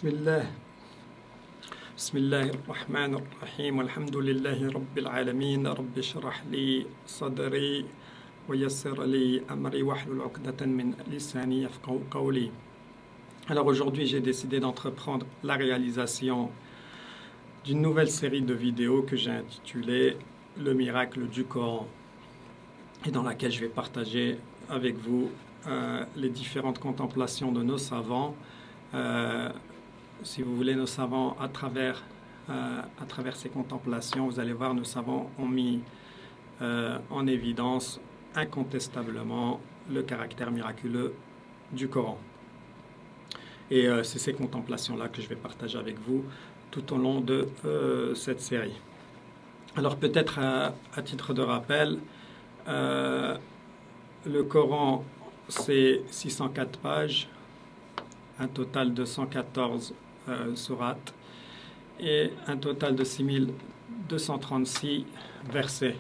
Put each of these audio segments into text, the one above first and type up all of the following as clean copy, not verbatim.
بسم الله بسم الله الرحمن الرحيم والحمد لله رب العالمين رب اشرح لي صدري ويسر لي أمري واحلل عقدة من لساني يفقهوا قولي. Alors aujourd'hui, j'ai décidé d'entreprendre la réalisation d'une nouvelle série de vidéos que j'ai intitulée Le miracle du Coran et dans laquelle je vais partager avec vous les différentes contemplations de nos savants. Si vous voulez, nos savants, à travers ces contemplations, vous allez voir, nos savants ont mis en évidence incontestablement le caractère miraculeux du Coran. Et c'est ces contemplations-là que je vais partager avec vous tout au long de cette série. Alors peut-être à titre de rappel, le Coran, c'est 604 pages, un total de 114 sourates et un total de 6236 versets.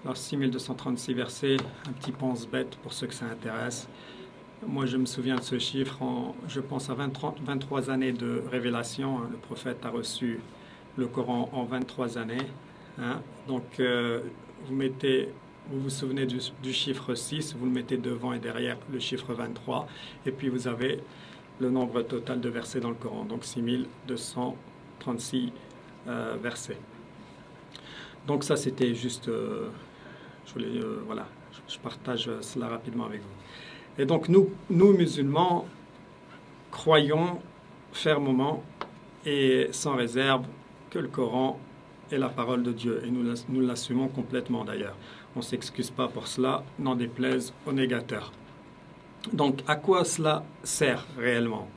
Alors 6236 versets, un petit pense-bête pour ceux que ça intéresse. Moi, je me souviens de ce chiffre, je pense à 23 années de révélation. Le prophète a reçu le Coran en 23 années. Donc, vous vous souvenez du chiffre 6, vous le mettez devant et derrière le chiffre 23, et puis vous avez le nombre total de versets dans le Coran, donc 6236 versets. Donc ça, c'était juste, je partage cela rapidement avec vous. Et donc nous musulmans, croyons fermement et sans réserve que le Coran est la parole de Dieu. Et nous l'assumons complètement d'ailleurs. On ne s'excuse pas pour cela, n'en déplaise aux négateurs. Donc à quoi cela sert réellement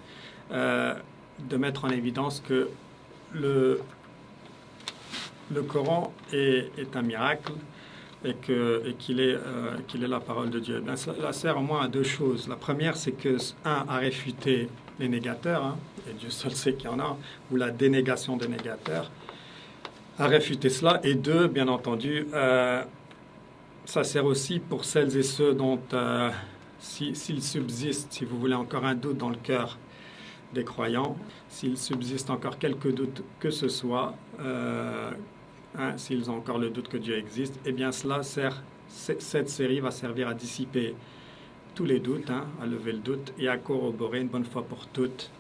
de mettre en évidence que le Coran est un miracle et qu'il est la parole de Dieu. Bien, cela sert au moins à deux choses. La première, c'est que, à réfuter les négateurs, et Dieu seul sait qu'il y en a, ou la dénégation des négateurs, à réfuter cela. Et deux, bien entendu, ça sert aussi pour celles et ceux dont, s'il subsiste, si vous voulez, encore un doute dans le cœur des croyants, s'il subsiste encore quelques doutes que ce soit, s'ils ont encore le doute que Dieu existe, eh bien cette série va servir à dissiper tous les doutes, à lever le doute et à corroborer une bonne fois pour toutes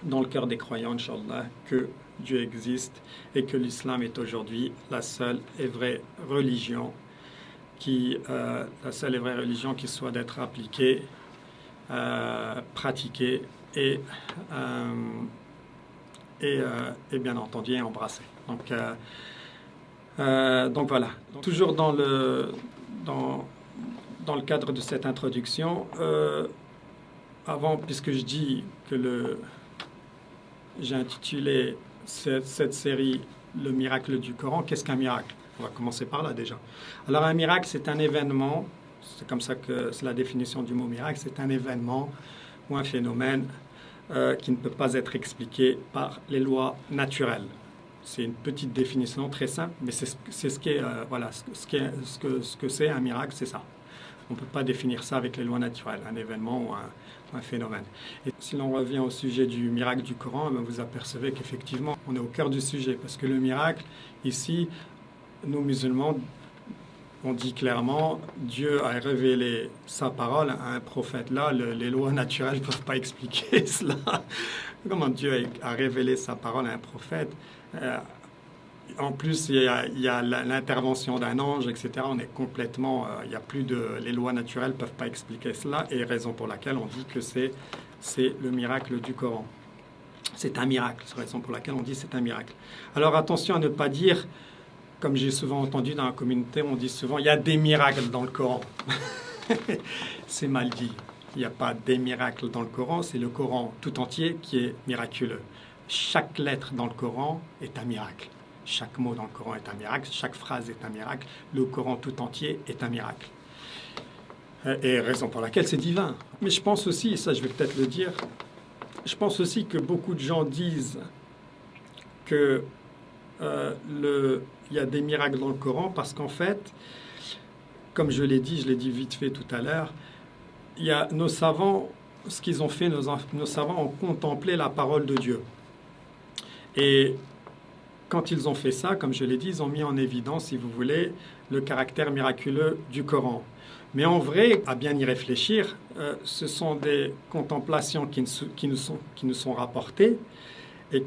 dans le cœur des croyants, Inch'Allah, que Dieu existe et que l'islam est aujourd'hui la seule et vraie religion qui soit d'être appliquée, pratiquée et bien entendu embrassée. Donc voilà. Toujours dans le cadre de cette introduction, avant, puisque je dis que j'ai intitulé cette série Le miracle du Coran, qu'est-ce qu'un miracle? On va commencer par là déjà. Alors un miracle, c'est un événement, c'est comme ça que c'est la définition du mot miracle, c'est un événement ou un phénomène qui ne peut pas être expliqué par les lois naturelles. C'est une petite définition très simple, mais c'est ce que c'est un miracle, c'est ça. On ne peut pas définir ça avec les lois naturelles, un événement ou un phénomène. Et si l'on revient au sujet du miracle du Coran, vous apercevez qu'effectivement, on est au cœur du sujet, parce que le miracle, ici, nous musulmans, on dit clairement, Dieu a révélé sa parole à un prophète. Là, les lois naturelles ne peuvent pas expliquer cela. Comment Dieu a révélé sa parole à un prophète? En plus, il y a l'intervention d'un ange, etc. On est complètement... il y a plus de... Les lois naturelles ne peuvent pas expliquer cela, et raison pour laquelle on dit que c'est le miracle du Coran. C'est un miracle, c'est la raison pour laquelle on dit c'est un miracle. Alors attention à ne pas dire... Comme j'ai souvent entendu dans la communauté, on dit souvent « il y a des miracles dans le Coran ». C'est mal dit. Il n'y a pas des miracles dans le Coran, c'est le Coran tout entier qui est miraculeux. Chaque lettre dans le Coran est un miracle. Chaque mot dans le Coran est un miracle, chaque phrase est un miracle. Le Coran tout entier est un miracle. Et raison pour laquelle c'est divin. Mais je pense aussi, et ça je vais peut-être le dire, je pense aussi que beaucoup de gens disent que il y a des miracles dans le Coran parce qu'en fait, comme je l'ai dit vite fait tout à l'heure, nos savants ce qu'ils ont fait, nos savants ont contemplé la parole de Dieu. Et quand ils ont fait ça, comme je l'ai dit, ils ont mis en évidence, si vous voulez, le caractère miraculeux du Coran. Mais en vrai, à bien y réfléchir, ce sont des contemplations qui nous sont rapportées et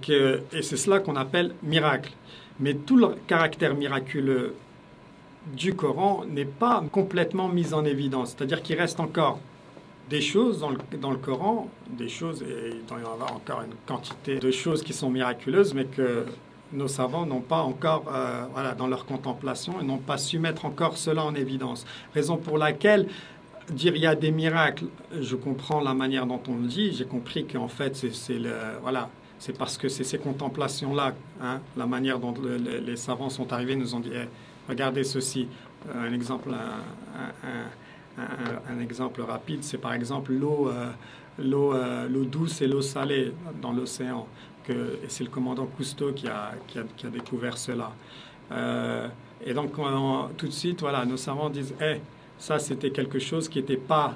c'est cela qu'on appelle miracle. Mais tout le caractère miraculeux du Coran n'est pas complètement mis en évidence. C'est-à-dire qu'il reste encore des choses dans le Coran, des choses, et il doit y en avoir encore une quantité de choses qui sont miraculeuses, mais que nos savants n'ont pas encore, dans leur contemplation, ils n'ont pas su mettre encore cela en évidence. Raison pour laquelle dire il y a des miracles, je comprends la manière dont on le dit, j'ai compris qu'en fait c'est parce que c'est ces contemplations-là, hein, la manière dont les savants sont arrivés, nous ont dit regardez ceci, un exemple, un exemple rapide, c'est par exemple l'eau douce et l'eau salée dans l'océan. Et c'est le commandant Cousteau qui a découvert cela. Et donc, tout de suite, nos savants disent ça, c'était quelque chose qui n'était pas...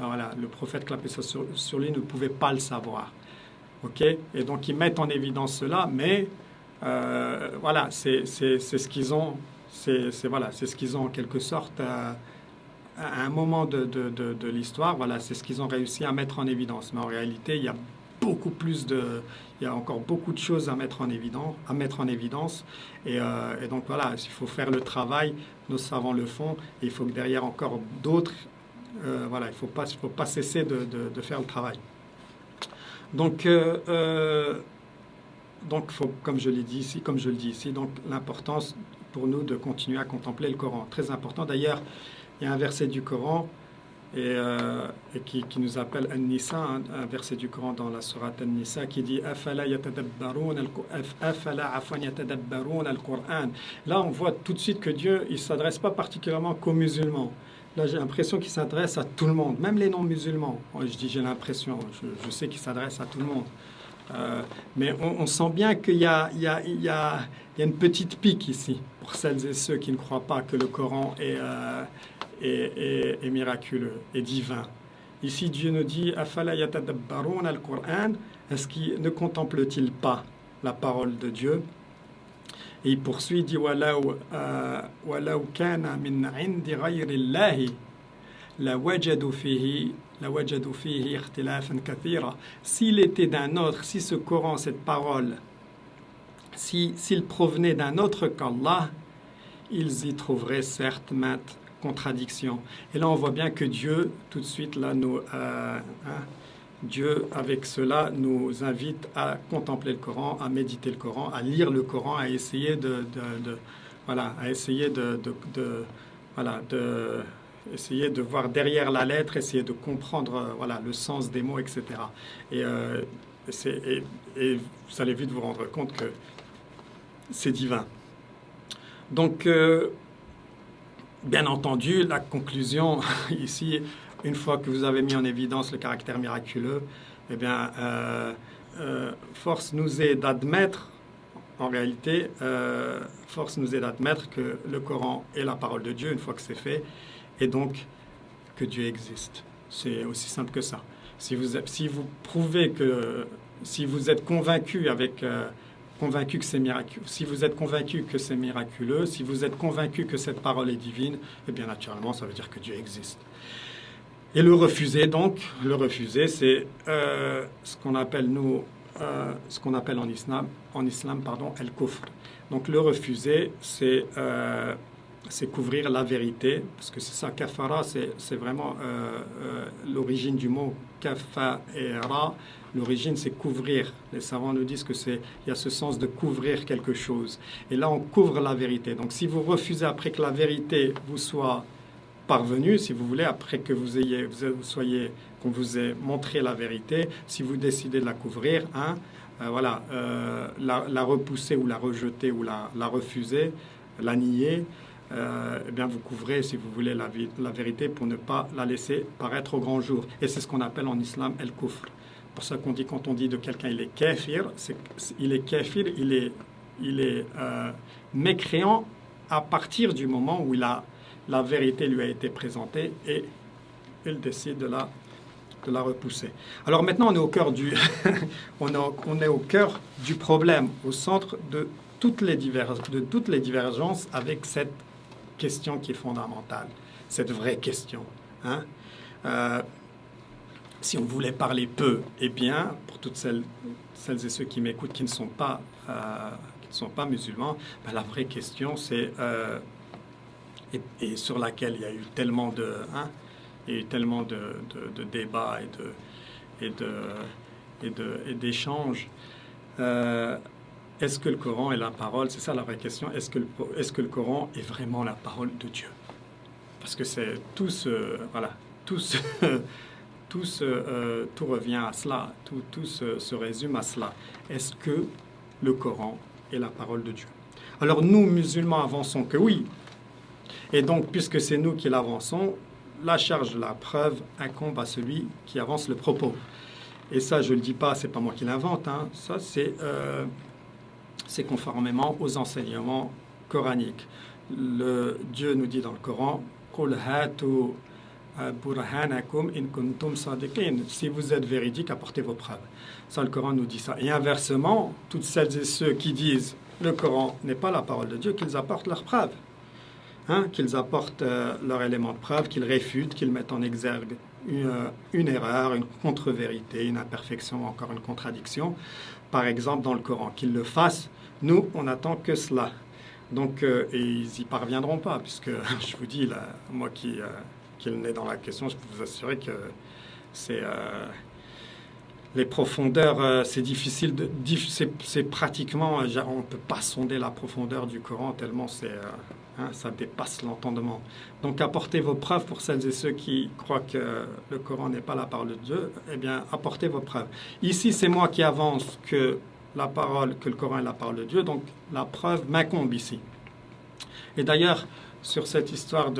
le prophète, clapé ça sur lui, ne pouvait pas le savoir. Okay. Et donc, ils mettent en évidence cela, mais c'est ce qu'ils ont... C'est ce qu'ils ont en quelque sorte... à un moment de l'histoire, c'est ce qu'ils ont réussi à mettre en évidence. Mais en réalité, il y a encore beaucoup de choses à mettre en évidence. Et donc il faut faire le travail, nos savants le font, et il faut que derrière encore d'autres, il ne faut pas cesser de faire le travail. Donc, comme je le dis ici, donc l'importance pour nous de continuer à contempler le Coran. Très important d'ailleurs. Il y a un verset du Coran et qui nous appelle An-Nisa, un verset du Coran dans la sourate An-Nisa qui dit Afala yatadabbarun al-Qur'an. Là, on voit tout de suite que Dieu, il ne s'adresse pas particulièrement qu'aux musulmans. Là, j'ai l'impression qu'il s'adresse à tout le monde, même les non-musulmans. Je dis j'ai l'impression, je sais qu'il s'adresse à tout le monde. Mais on sent bien qu'il y a une petite pique ici pour celles et ceux qui ne croient pas que le Coran est miraculeux, est divin. Ici, Dieu nous dit Afala yatadabbarun al-Qur'an. Est-ce qu'il ne contemple-t-il pas la parole de Dieu? Et il poursuit, il dit Walau kana min indi ghayri Allahi la wajadu fihi ikhtilafan kathira. S'il était d'un autre, si ce Coran, cette parole, s'il provenait d'un autre qu'Allah, ils y trouveraient certes maintes contradictions. Et là, on voit bien que Dieu, tout de suite, là, Dieu, avec cela, nous invite à contempler le Coran, à méditer le Coran, à lire le Coran, à essayer essayer de voir derrière la lettre, essayer de comprendre le sens des mots, etc. Et vous allez vite vous rendre compte que c'est divin. Donc, bien entendu, la conclusion ici, une fois que vous avez mis en évidence le caractère miraculeux, force nous est d'admettre, en réalité, que le Coran est la parole de Dieu, une fois que c'est fait, et donc que Dieu existe. C'est aussi simple que ça. Si vous prouvez que, si vous êtes convaincu que c'est miraculeux, si vous êtes convaincu que c'est miraculeux, si vous êtes convaincu que cette parole est divine, eh bien naturellement, ça veut dire que Dieu existe. Et le refuser, c'est ce qu'on appelle en islam, el-kufr. Donc le refuser, c'est couvrir la vérité, parce que c'est ça, kafara, c'est vraiment l'origine du mot kafa et ra. L'origine, c'est couvrir. Les savants nous disent il y a ce sens de couvrir quelque chose. Et là, on couvre la vérité. Donc, si vous refusez après que la vérité vous soit parvenue, si vous voulez, après que qu'on vous ait montré la vérité, si vous décidez de la couvrir, la repousser ou la rejeter ou la refuser, la nier, vous couvrez, si vous voulez, la vérité pour ne pas la laisser paraître au grand jour. Et c'est ce qu'on appelle en islam el-kufr. C'est pour ça qu'on dit, quand on dit de quelqu'un il est kafir, il est mécréant à partir du moment où la vérité lui a été présentée et il décide de la de la repousser. Alors maintenant, on est au cœur du, on est au cœur du problème, au centre de toutes les divergences avec cette question qui est fondamentale, cette vraie question. Hein? Si on voulait parler peu et bien, pour toutes celles et ceux qui m'écoutent qui ne sont pas musulmans, ben la vraie question, c'est et sur laquelle il y a eu tellement de débats et d'échanges. Est-ce que le Coran est la parole? C'est ça la vraie question. Est-ce que le Coran est vraiment la parole de Dieu? Parce que c'est tout revient à cela, tout se résume à cela. Est-ce que le Coran est la parole de Dieu? Alors nous, musulmans, avançons que oui. Et donc, puisque c'est nous qui l'avançons, la charge de la preuve incombe à celui qui avance le propos. Et ça, je ne le dis pas, c'est pas moi qui l'invente, hein. Ça, c'est conformément aux enseignements coraniques. Dieu nous dit dans le Coran, قُلْ هَاتُوا بُرْهَانَكُمْ إِن كُنْتُمْ صَادِقِينَ. Si vous êtes véridiques, apportez vos preuves. Ça, le Coran nous dit ça. Et inversement, toutes celles et ceux qui disent le Coran n'est pas la parole de Dieu, qu'ils apportent leurs preuves. Hein, qu'ils apportent leur élément de preuve, qu'ils réfutent, qu'ils mettent en exergue une erreur, une contre-vérité, une imperfection, encore une contradiction, par exemple dans le Coran. Qu'ils le fassent, nous, on n'attend que cela. Donc, et ils n'y parviendront pas, puisque je vous dis, là, moi qui est le nez dans la question, je peux vous assurer que c'est... les profondeurs, c'est difficile, c'est pratiquement, on ne peut pas sonder la profondeur du Coran tellement ça dépasse l'entendement. Donc apportez vos preuves pour celles et ceux qui croient que le Coran n'est pas la parole de Dieu, eh bien apportez vos preuves. Ici, c'est moi qui avance que le Coran est la parole de Dieu, donc la preuve m'incombe ici. Et d'ailleurs, sur cette histoire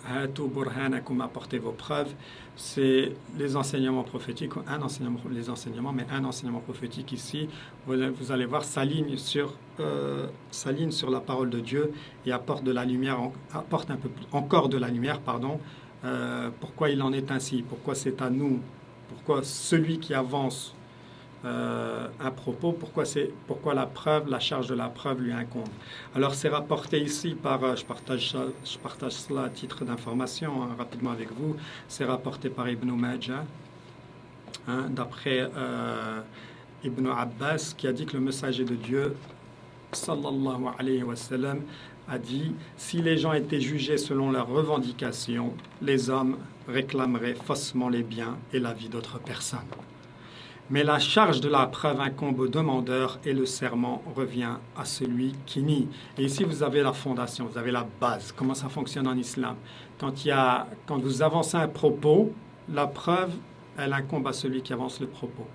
Hatu burhanakum, apportez vos preuves, c'est les enseignements prophétiques, un enseignement prophétique ici, vous allez voir, s'aligne sur la parole de Dieu et apporte encore de la lumière, pourquoi il en est ainsi, pourquoi c'est à nous, pourquoi celui qui avance un propos, pourquoi la charge de la preuve lui incombe. Alors c'est rapporté ici par, je partage cela à titre d'information rapidement avec vous, c'est rapporté par Ibn Majah, d'après Ibn Abbas, qui a dit que le messager de Dieu, sallallahu alayhi wa sallam, a dit, si les gens étaient jugés selon leurs revendications, les hommes réclameraient faussement les biens et la vie d'autres personnes. Mais la charge de la preuve incombe au demandeur et le serment revient à celui qui nie. Et ici, vous avez la fondation, vous avez la base. Comment ça fonctionne en islam? Quand vous avancez un propos, la preuve, elle incombe à celui qui avance le propos.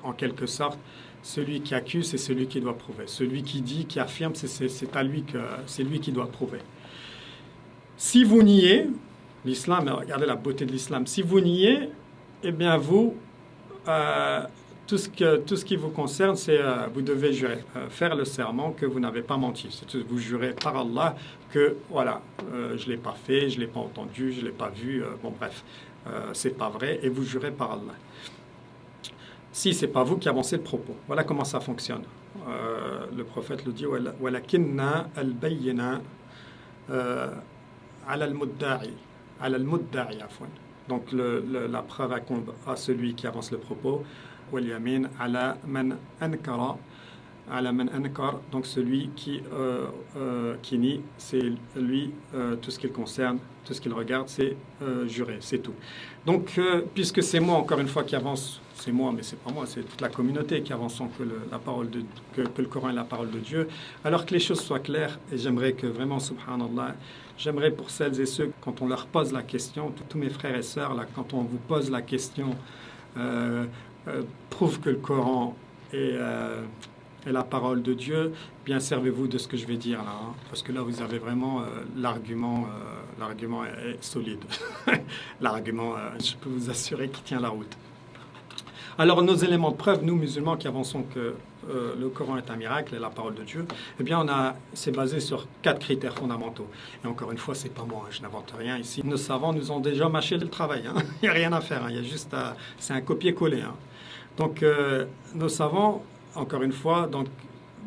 En quelque sorte, celui qui accuse, c'est celui qui doit prouver. Celui qui dit, qui affirme, c'est lui qui doit prouver. Si vous niez, l'islam, regardez la beauté de l'islam, si vous niez, eh bien vous... tout ce qui vous concerne, c'est vous devez jurer, faire le serment que vous n'avez pas menti. Vous jurez par Allah que voilà, je ne l'ai pas fait, je ne l'ai pas entendu, je ne l'ai pas vu, c'est pas vrai, et vous jurez par Allah. Si c'est pas vous qui avancez le propos, voilà comment ça fonctionne. Le prophète le dit, walakinna al-bayyina ala al-mudda'i afwan. Donc la preuve incombe à celui qui avance le propos. Wal yamin ala man ankara, donc celui qui nie, c'est lui, tout ce qu'il concerne, tout ce qu'il regarde, c'est jurer, c'est tout. Donc puisque c'est moi encore une fois qui avance, c'est moi, mais c'est pas moi, c'est toute la communauté qui avance que le Coran est la parole de Dieu, alors que les choses soient claires, et j'aimerais que vraiment, subhanallah, j'aimerais pour celles et ceux, quand on leur pose la question, tous mes frères et sœurs, là, quand on vous pose la question, prouve que le Coran est la parole de Dieu, bien servez-vous de ce que je vais dire là, parce que là vous avez vraiment l'argument est solide. L'argument, je peux vous assurer qu'il tient la route. Alors nos éléments de preuve, nous musulmans qui avançons que le Coran est un miracle et la parole de Dieu, eh bien c'est basé sur 4 critères fondamentaux. Et encore une fois, c'est pas moi, je n'invente rien ici. Nos savants nous ont déjà mâché le travail, hein. Il n'y a rien à faire, hein. Il y a juste c'est un copier-coller, hein. Donc nos savants, encore une fois, donc,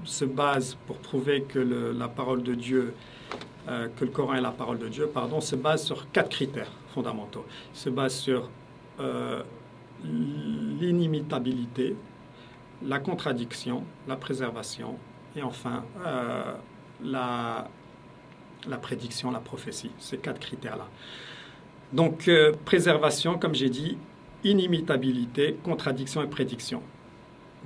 se basent pour prouver que la parole de Dieu, que le Coran est la parole de Dieu, pardon, se base sur 4 critères fondamentaux. Il se base sur l'inimitabilité, la contradiction, la préservation et enfin la prédiction, la prophétie. Ces 4 critères-là. Donc, préservation, comme j'ai dit, inimitabilité, contradiction et prédiction.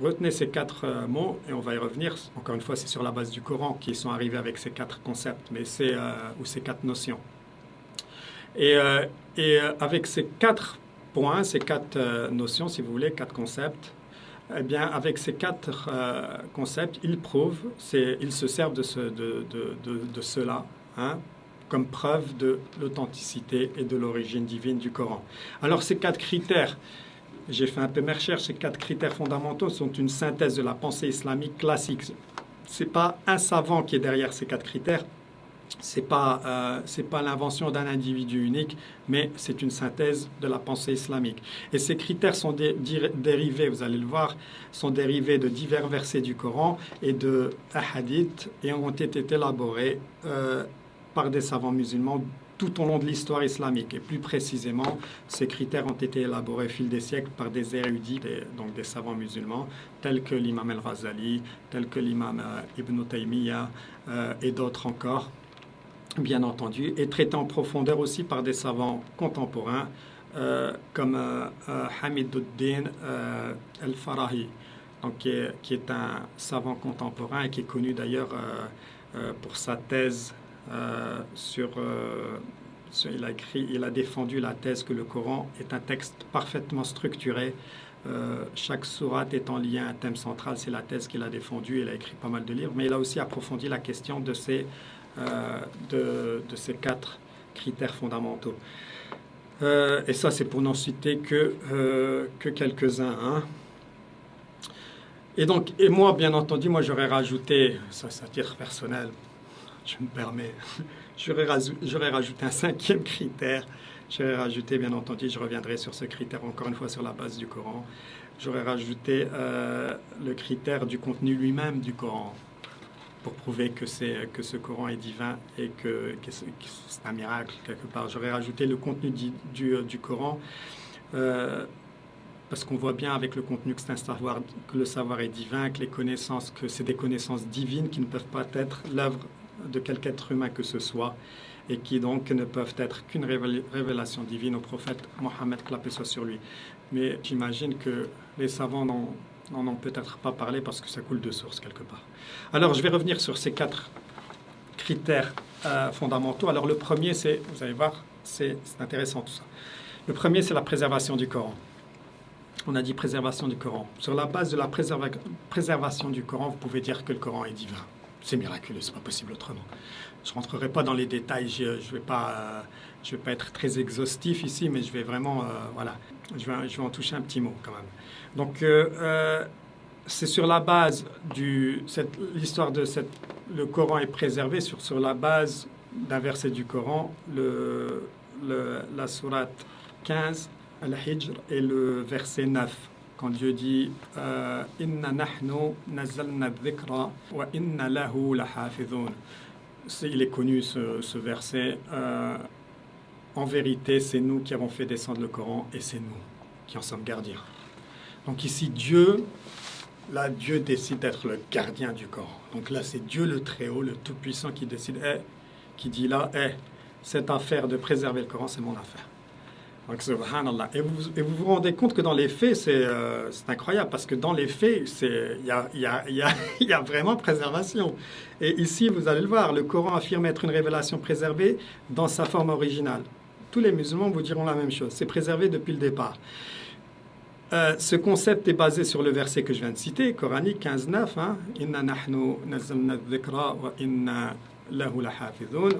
Retenez ces 4 mots et on va y revenir. Encore une fois, c'est sur la base du Coran qu'ils sont arrivés avec ces 4 concepts, mais ou ces 4 notions. Et avec ces 4 points, ces 4 notions, si vous voulez, 4 concepts, eh bien, avec ces 4 concepts, ils se servent de cela, hein, comme preuve de l'authenticité et de l'origine divine du Coran. Alors, ces 4 critères, j'ai fait un peu mes recherches, ces 4 critères fondamentaux sont une synthèse de la pensée islamique classique. Ce n'est pas un savant qui est derrière ces 4 critères, c'est pas l'invention d'un individu unique, mais c'est une synthèse de la pensée islamique. Et ces critères sont dérivés, vous allez le voir, sont dérivés de divers versets du Coran et de hadiths et ont été élaborés par des savants musulmans tout au long de l'histoire islamique. Et plus précisément, ces critères ont été élaborés au fil des siècles par des érudits, donc des savants musulmans, tels que l'imam al-Ghazali, tels que l'imam Ibn Taymiyyah et d'autres encore, bien entendu, et traités en profondeur aussi par des savants contemporains comme Hamiduddin al-Farahi, donc, qui est un savant contemporain et qui est connu d'ailleurs pour sa thèse il a défendu la thèse que le Coran est un texte parfaitement structuré. Chaque sourate est en lien à un thème central, c'est la thèse qu'il a défendue. Il a écrit pas mal de livres, mais il a aussi approfondi la question de ces 4 critères fondamentaux. Et ça, c'est pour n'en citer que quelques-uns, hein. Et moi, bien entendu, j'aurais rajouté, ça c'est à titre personnel, je me permets, j'aurais rajouté un 5e critère. J'aurais rajouté, bien entendu, je reviendrai sur ce critère encore une fois sur la base du Coran. J'aurais rajouté le critère du contenu lui-même du Coran pour prouver que ce Coran est divin et que c'est un miracle quelque part. J'aurais rajouté le contenu du Coran parce qu'on voit bien avec le contenu que le savoir est divin, que c'est des connaissances divines qui ne peuvent pas être l'œuvre de quelque être humain que ce soit et qui donc ne peuvent être qu'une révélation divine au prophète Mohammed, que la paix soit sur lui. Mais j'imagine que les savants n'en ont peut-être pas parlé parce que ça coule de source quelque part. Alors je vais revenir sur ces 4 critères fondamentaux. Alors le premier, vous allez voir, c'est intéressant tout ça. Le premier, c'est la préservation du Coran. On a dit préservation du Coran. Sur la base de la préservation du Coran, vous pouvez dire que le Coran est divin. C'est miraculeux, c'est pas possible autrement. Je rentrerai pas dans les détails, je vais pas être très exhaustif ici, mais je vais vraiment, je vais en toucher un petit mot quand même. Donc, c'est sur la base l'histoire de le Coran est préservé sur la base d'un verset du Coran, la sourate 15, Al-Hijr, et le verset 9. Quand Dieu dit Inna nahnu nazzalna dhikra wa inna lahu lahafidhun. Il est connu ce verset. En vérité, c'est nous qui avons fait descendre le Coran et c'est nous qui en sommes gardiens. Donc ici, Dieu décide d'être le gardien du Coran. Donc là, c'est Dieu le Très-Haut, le Tout-Puissant qui décide, qui dit là, cette affaire de préserver le Coran, c'est mon affaire. Donc, subhanallah. Et vous vous rendez compte que dans les faits, c'est incroyable, parce que dans les faits, il y a vraiment préservation. Et ici, vous allez le voir, le Coran affirme être une révélation préservée dans sa forme originale. Tous les musulmans vous diront la même chose, c'est préservé depuis le départ. Ce concept est basé sur le verset que je viens de citer, coranique 15:9, Inna nahnu nazzalna dhikra wa inna lahu lahafidhun.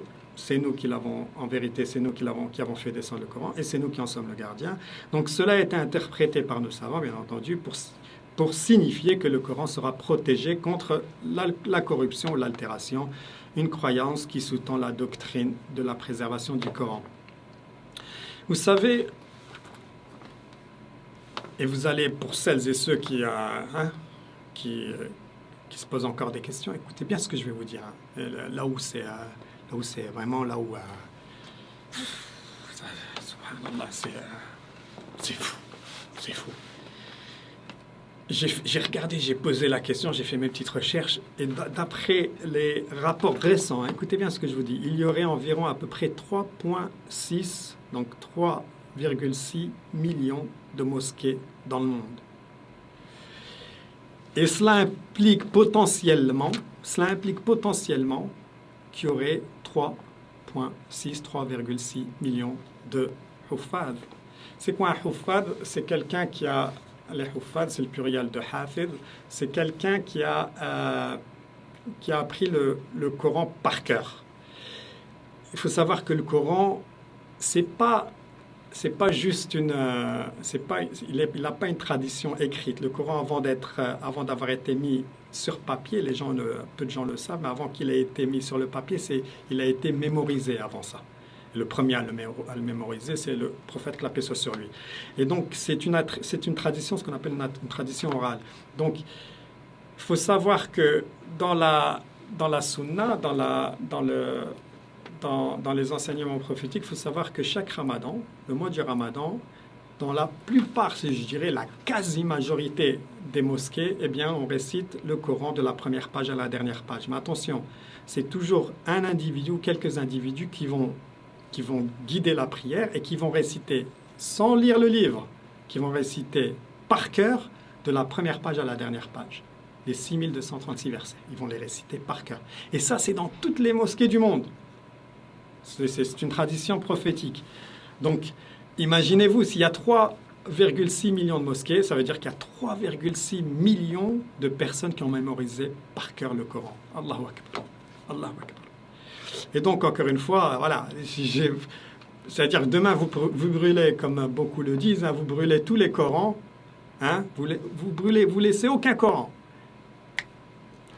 c'est nous qui l'avons, en vérité, c'est nous qui avons fait descendre le Coran, et c'est nous qui en sommes le gardien. Donc cela a été interprété par nos savants, bien entendu, pour signifier que le Coran sera protégé contre la corruption ou l'altération, une croyance qui sous-tend la doctrine de la préservation du Coran. Vous savez, et vous allez, pour celles et ceux qui se posent encore des questions, écoutez bien ce que je vais vous dire. Là où c'est vraiment là où subhanallah, c'est fou, c'est fou. J'ai regardé, j'ai posé la question, j'ai fait mes petites recherches, et d'après les rapports récents, écoutez bien ce que je vous dis, il y aurait environ à peu près 3,6, donc 3,6 millions de mosquées dans le monde. Et cela implique potentiellement qu'il y aurait 3,6 millions de huffaz. C'est quoi un huffaz? C'est quelqu'un qui a... Les huffaz, c'est le pluriel de hafid. C'est quelqu'un qui a appris le Coran par cœur. Il faut savoir que le Coran, c'est pas juste il n'a pas une tradition écrite. Le Coran, avant d'avoir été mis sur papier, peu de gens le savent, mais avant qu'il ait été mis sur le papier, il a été mémorisé avant ça. Le premier à le mémoriser, c'est le prophète, que la paix soit sur lui. Et donc, c'est une tradition, ce qu'on appelle une tradition orale. Donc, il faut savoir que dans la sunna, dans les enseignements prophétiques, il faut savoir que chaque Ramadan, le mois du Ramadan, dans la plupart, je dirais la quasi-majorité des mosquées, eh bien, on récite le Coran de la première page à la dernière page. Mais attention, c'est toujours un individu ou quelques individus qui vont guider la prière et qui vont réciter, sans lire le livre, qui vont réciter par cœur de la première page à la dernière page. Les 6236 versets, ils vont les réciter par cœur. Et ça, c'est dans toutes les mosquées du monde. C'est une tradition prophétique. Donc, imaginez-vous, s'il y a 3,6 millions de mosquées, ça veut dire qu'il y a 3,6 millions de personnes qui ont mémorisé par cœur le Coran. Allahu Akbar. Allahu Akbar. Et donc, encore une fois, voilà, c'est-à-dire demain, vous brûlez, comme beaucoup le disent, vous brûlez tous les Corans, vous laissez aucun Coran.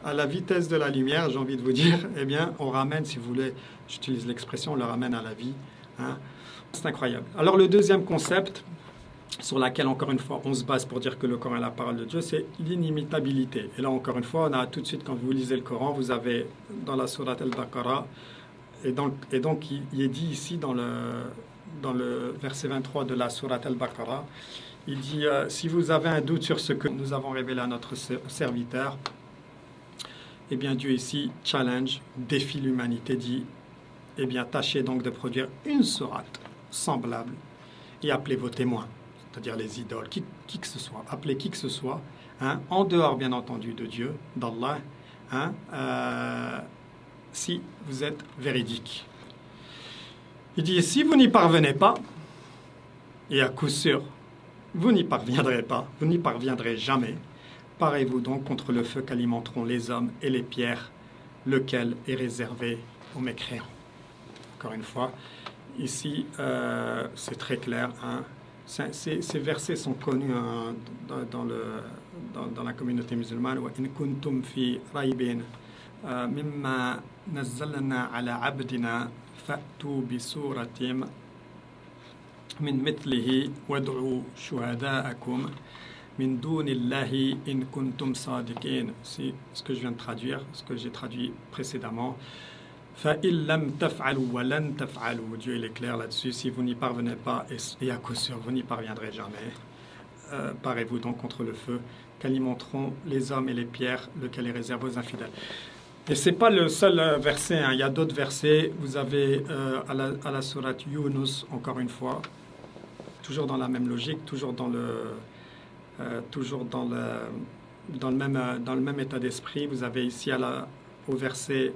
À la vitesse de la lumière, j'ai envie de vous dire, eh bien, on ramène, si vous voulez, j'utilise l'expression, on le ramène à la vie. C'est incroyable. Alors, le deuxième concept, sur laquelle, encore une fois, on se base pour dire que le Coran est la parole de Dieu, c'est l'inimitabilité. Et là, encore une fois, on a tout de suite, quand vous lisez le Coran, vous avez dans la sourate Al-Baqarah, et donc il est dit ici dans le verset 23 de la sourate Al-Baqarah, il dit si vous avez un doute sur ce que nous avons révélé à notre serviteur, eh bien Dieu ici challenge, défie l'humanité, dit eh bien tâchez donc de produire une sourate semblable et appelez vos témoins, c'est-à-dire les idoles, qui que ce soit, appelez qui que ce soit, en dehors bien entendu de Dieu, d'Allah, si vous êtes véridique. Il dit, si vous n'y parvenez pas, et à coup sûr, vous n'y parviendrez pas, vous n'y parviendrez jamais, parez-vous donc contre le feu qu'alimenteront les hommes et les pierres, lequel est réservé aux mécréants. Encore une fois, ici, c'est très clair. Ces versets sont connus dans la communauté musulmane. وَإِن كُنتُمْ فِي رَيْبٍ مِمَّا نَزَّلْنَا عَلَى عَبْدِنَا فَأْتُوا بِسُورَةٍ مِنْ مِثْلِهِ وَادْعُوا شُهَدَاءَكُمْ مِنْ دُونِ اللَّهِ إِن كُنتُمْ صَادِقِينَ. C'est ce que je viens de traduire, ce que j'ai traduit précédemment. فَإِن لَمْ تَفْعَلُوا وَلَنْ تَفْعَلُوا. Dieu il est clair là-dessus. Si vous n'y parvenez pas, et à coup sûr vous n'y parviendrez jamais, parez-vous donc contre le feu qu'alimenteront les hommes et les pierres, lequel est réservé aux infidèles. Et ce n'est pas le seul verset, il y a d'autres versets. Vous avez à la sourate Yunus, encore une fois, toujours dans la même logique, toujours dans le même état d'esprit. Vous avez ici au verset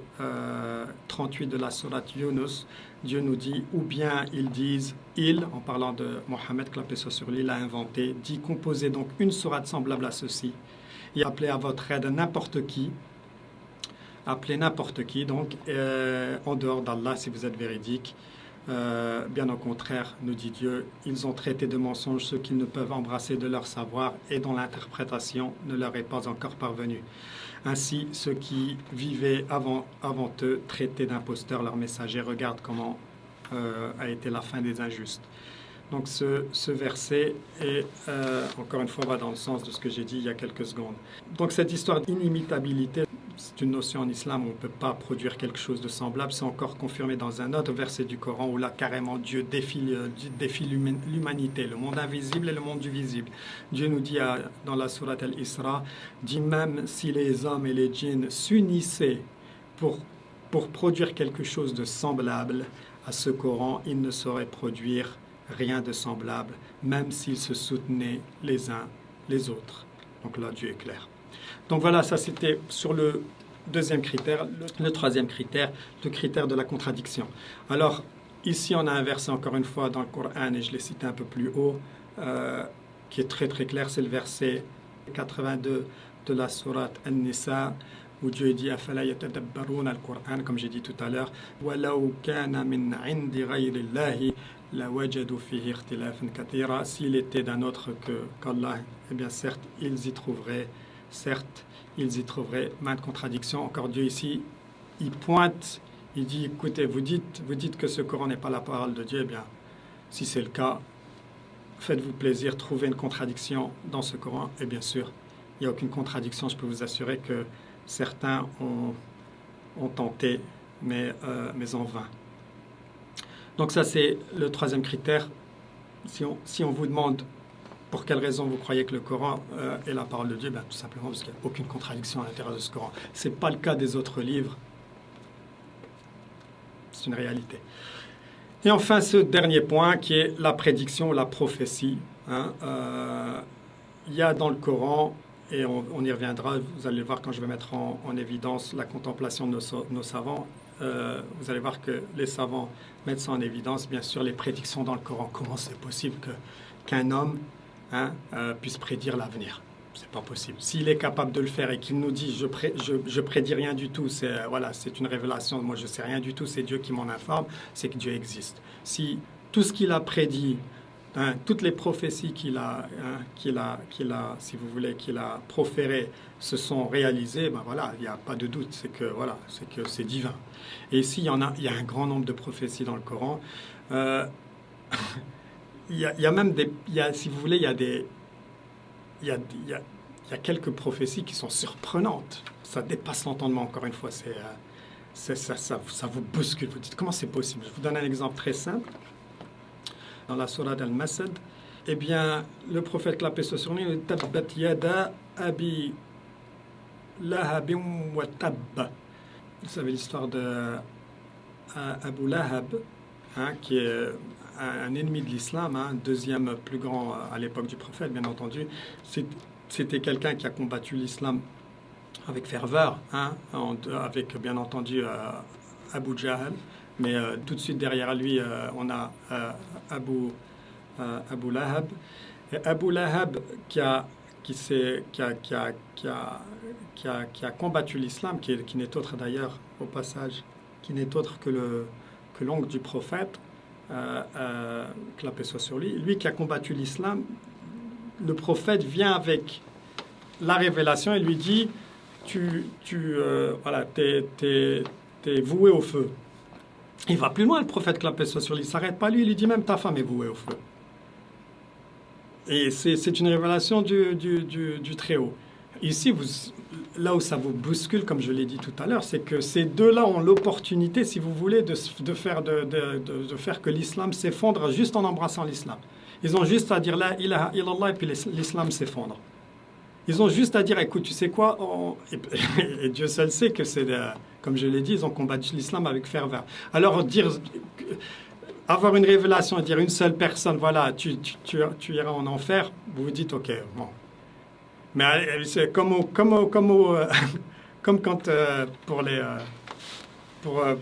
38 de la sourate Yunus, Dieu nous dit, ou bien ils disent, en parlant de Mohammed, que la paix soit sur lui, l'a inventé, dit, composez donc une sourate semblable à ceci, et appelez à votre aide n'importe qui, appelez n'importe qui, donc en dehors d'Allah, si vous êtes véridique. Bien au contraire, nous dit Dieu, ils ont traité de mensonges ceux qu'ils ne peuvent embrasser de leur savoir et dont l'interprétation ne leur est pas encore parvenue. Ainsi, ceux qui vivaient avant eux traitaient d'imposteurs leurs messagers. Regarde comment a été la fin des injustes. Donc ce verset est, encore une fois, va dans le sens de ce que j'ai dit il y a quelques secondes. Donc cette histoire d'inimitabilité, c'est une notion en islam où on ne peut pas produire quelque chose de semblable. C'est encore confirmé dans un autre verset du Coran où là, carrément, Dieu défie l'humanité, le monde invisible et le monde du visible. Dieu nous dit dans la sourate Al-Isra, dit même si les hommes et les djinns s'unissaient pour produire quelque chose de semblable à ce Coran, ils ne sauraient produire rien de semblable, même s'ils se soutenaient les uns les autres. Donc là, Dieu est clair. Donc voilà, ça c'était sur le deuxième critère. Le troisième critère, le critère de la contradiction. Alors, ici on a un verset encore une fois dans le Coran, et je l'ai cité un peu plus haut, qui est très très clair, c'est le verset 82 de la sourate An-Nisa, où Dieu dit أَفَلَا يَتَدَبَّرُونَ الْقُرْآنَ, comme j'ai dit tout à l'heure, وَلَوْ كَانَ مِنْ عِنْدِ غَيْرِ اللَّهِ لَوَجَدُوا فِيهِ اخْتِلَافًا كَثِيرًا. S'il était d'un autre qu'Allah, eh bien certes, ils y trouveraient maintes contradictions. Encore Dieu ici, il pointe, il dit, écoutez, vous dites que ce Coran n'est pas la parole de Dieu, eh bien, si c'est le cas, faites-vous plaisir, trouvez une contradiction dans ce Coran, et bien sûr, il n'y a aucune contradiction, je peux vous assurer que certains ont tenté, mais en vain. Donc ça, c'est le troisième critère. Si on vous demande pour quelle raison vous croyez que le Coran est la parole de Dieu, tout simplement parce qu'il n'y a aucune contradiction à l'intérieur de ce Coran. Ce n'est pas le cas des autres livres. C'est une réalité. Et enfin, ce dernier point qui est la prédiction, la prophétie. Il y a dans le Coran, et on y reviendra, vous allez voir quand je vais mettre en évidence la contemplation de nos savants, vous allez voir que les savants mettent ça en évidence, bien sûr, les prédictions dans le Coran. Comment c'est possible qu'un homme puisse prédire l'avenir? C'est pas possible. S'il est capable de le faire et qu'il nous dit je prédis rien du tout, c'est une révélation, moi je sais rien du tout, c'est Dieu qui m'en informe, c'est que Dieu existe. Si tout ce qu'il a prédit, toutes les prophéties qu'il a, si vous voulez, qu'il a proférées se sont réalisées, il n'y a pas de doute, c'est que c'est divin. Et ici, il y a un grand nombre de prophéties dans le Coran. Il y a même si vous voulez, il y a quelques prophéties qui sont surprenantes. Ça dépasse l'entendement, encore une fois. Ça vous bouscule. Vous dites, comment c'est possible? Je vous donne un exemple très simple. Dans la sourate Al-Masad, eh bien, le prophète, la paix soit sur lui, dit Tabbat yada abi lahabin wa tabba. Vous savez l'histoire de Abu Lahab, qui est un ennemi de l'islam, deuxième plus grand à l'époque du prophète, bien entendu. C'était quelqu'un qui a combattu l'islam avec ferveur, avec bien entendu Abu Jahl. Mais tout de suite derrière lui, on a Abu Lahab. Et Abu Lahab qui a combattu l'islam, qui n'est autre d'ailleurs, au passage, qui n'est autre que l'oncle du prophète, que la paix soit sur lui. Lui qui a combattu l'islam, le prophète vient avec la révélation et lui dit t'es voué au feu. Il va plus loin, le prophète, que la paix soit sur lui. Il ne s'arrête pas lui, il lui dit même ta femme est vouée au feu. Et c'est une révélation du Très-Haut. Ici, là où ça vous bouscule, comme je l'ai dit tout à l'heure, c'est que ces deux-là ont l'opportunité, si vous voulez, de faire que l'islam s'effondre juste en embrassant l'islam. Ils ont juste à dire la ilaha illallah et puis l'islam s'effondre. Ils ont juste à dire, écoute, tu sais quoi, et Dieu seul sait que c'est, comme je l'ai dit, ils ont combattu l'islam avec ferveur. Alors avoir une révélation et dire une seule personne, voilà, tu iras en enfer, vous vous dites, ok, bon. Mais c'est comme quand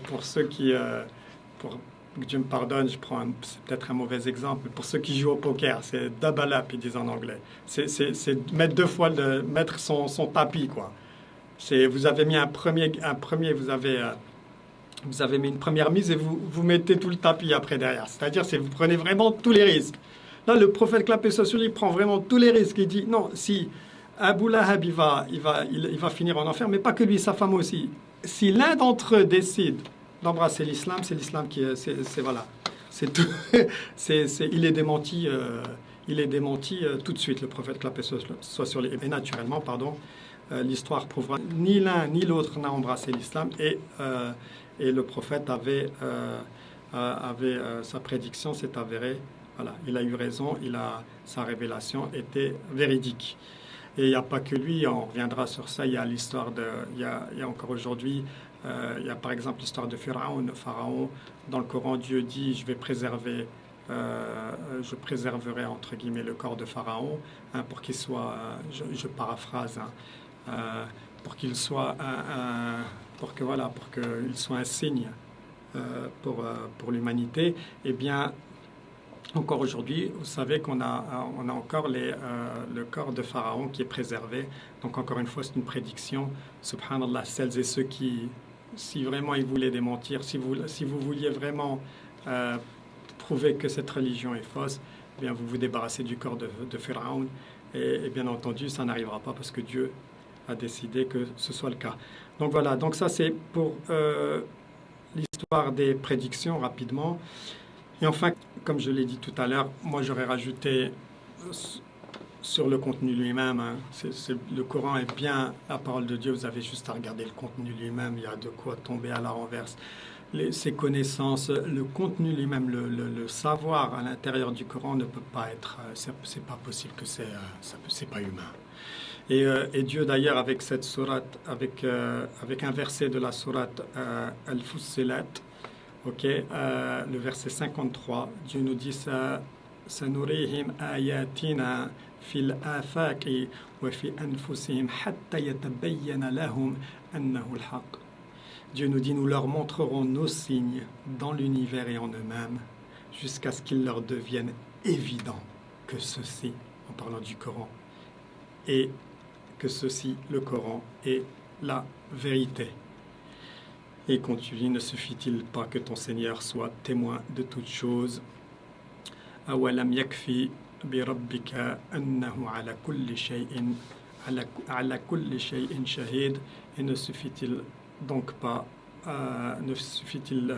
pour ceux qui, pour que Dieu me pardonne, c'est peut-être un mauvais exemple, pour ceux qui jouent au poker, c'est double up, ils disent en anglais. C'est mettre deux fois, mettre son tapis, quoi. Vous avez mis vous avez mis une première mise et vous mettez tout le tapis après derrière. C'est-à-dire, vous prenez vraiment tous les risques. Là, le prophète, clap et sur lui, il prend vraiment tous les risques. Il dit, non, si Abu Lahab, il va finir en enfer, mais pas que lui, sa femme aussi. Si l'un d'entre eux décide d'embrasser l'islam, c'est l'islam qui voilà. C'est tout. Il est démenti. Il est démenti tout de suite, le prophète, clap et soit sur lui. Et naturellement, pardon, l'histoire prouvera ni l'un ni l'autre n'a embrassé l'islam et le prophète avait sa prédiction s'est avérée. Voilà, il a eu raison, sa révélation était véridique. Et il n'y a pas que lui, on reviendra sur ça. Il y a l'histoire il y a encore aujourd'hui, il y a par exemple l'histoire de Pharaon. Dans le Coran, Dieu dit, je préserverai entre guillemets le corps de Pharaon pour qu'il soit, je paraphrase, pour qu'il soit pour qu'il soit un signe pour l'humanité. Eh bien, encore aujourd'hui, vous savez qu'on on a encore le corps de Pharaon qui est préservé. Donc encore une fois, c'est une prédiction. Subhanallah, celles et ceux qui, si vraiment ils voulaient démentir, si vous vouliez vraiment prouver que cette religion est fausse, eh bien vous vous débarrassez du corps de Pharaon. Et bien entendu, ça n'arrivera pas parce que Dieu a décidé que ce soit le cas. Donc voilà, donc ça c'est pour l'histoire des prédictions rapidement. Et enfin, comme je l'ai dit tout à l'heure, moi j'aurais rajouté sur le contenu lui-même. Le Coran est bien la parole de Dieu, vous avez juste à regarder le contenu lui-même, il y a de quoi tomber à la renverse. Ses connaissances, le contenu lui-même, le savoir à l'intérieur du Coran ne peut pas être, c'est pas possible que c'est pas humain. Et Dieu d'ailleurs avec cette sourate, avec un verset de la sourate Al-Fussilat, le verset 53, Dieu nous dit ça, sanurihim ayatina fil afaqi wa fi anfusihim hatta yatabayyana lahum annahu al-haq. Dieu nous dit, nous leur montrerons nos signes dans l'univers et en eux-mêmes jusqu'à ce qu'il leur devienne évident que ceci, en parlant du Coran, et que ceci, le Coran, est la vérité. Et il continue, ne suffit-il pas que ton Seigneur soit témoin de toutes choses? Awalam yakfi bi rabbika annahu ala kulli shay'in shahid. Et ne suffit-il donc pas ne suffit-il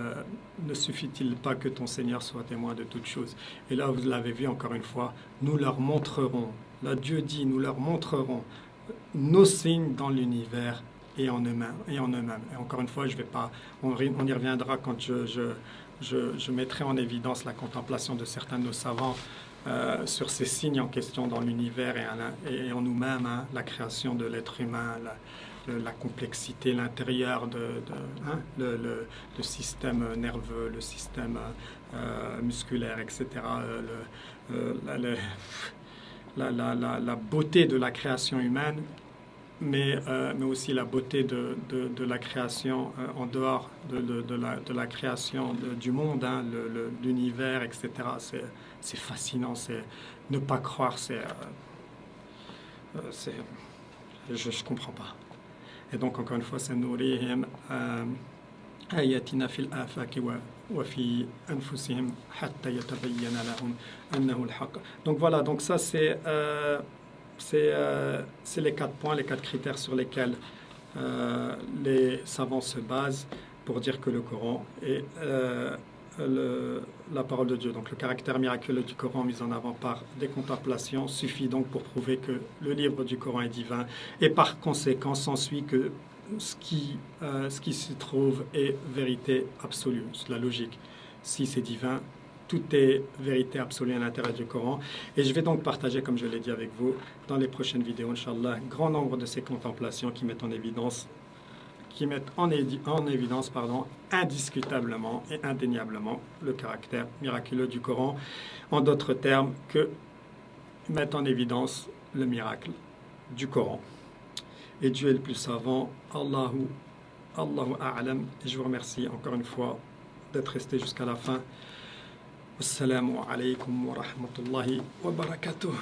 pas que ton Seigneur soit témoin de toutes choses? Et là, vous l'avez vu encore une fois, nous leur montrerons, là Dieu dit, nous leur montrerons nos signes dans l'univers et en eux-mêmes. Et encore une fois, on y reviendra quand je mettrai en évidence la contemplation de certains de nos savants sur ces signes en question dans l'univers et en nous-mêmes, la création de l'être humain, la complexité, l'intérieur le système nerveux, le système musculaire, etc. La beauté de la création humaine, mais aussi la beauté de la création en dehors de la création du monde, l'univers, etc. C'est fascinant, ne pas croire, je ne comprends pas. Et donc, encore une fois, c'est nourrihim ayatina fil afaki wa fi anfusihim hatta yatabayyana lahum annahu al-haq. Donc voilà, donc ça c'est les 4 points, les 4 critères sur lesquels les savants se basent pour dire que le Coran est la parole de Dieu. Donc le caractère miraculeux du Coran mis en avant par des contemplations suffit donc pour prouver que le livre du Coran est divin et par conséquent s'ensuit que ce qui s'y trouve est vérité absolue. C'est la logique. Si c'est divin, tout est vérité absolue à l'intérieur du Coran. Et je vais donc partager, comme je l'ai dit avec vous, dans les prochaines vidéos, Inch'Allah, grand nombre de ces contemplations qui mettent en évidence indiscutablement et indéniablement le caractère miraculeux du Coran. En d'autres termes, que mettent en évidence le miracle du Coran. Et Dieu est le plus savant. Allahu a'lam. Et je vous remercie encore une fois d'être resté jusqu'à la fin. Assalamu alaikum wa rahmatullahi wa barakatuh.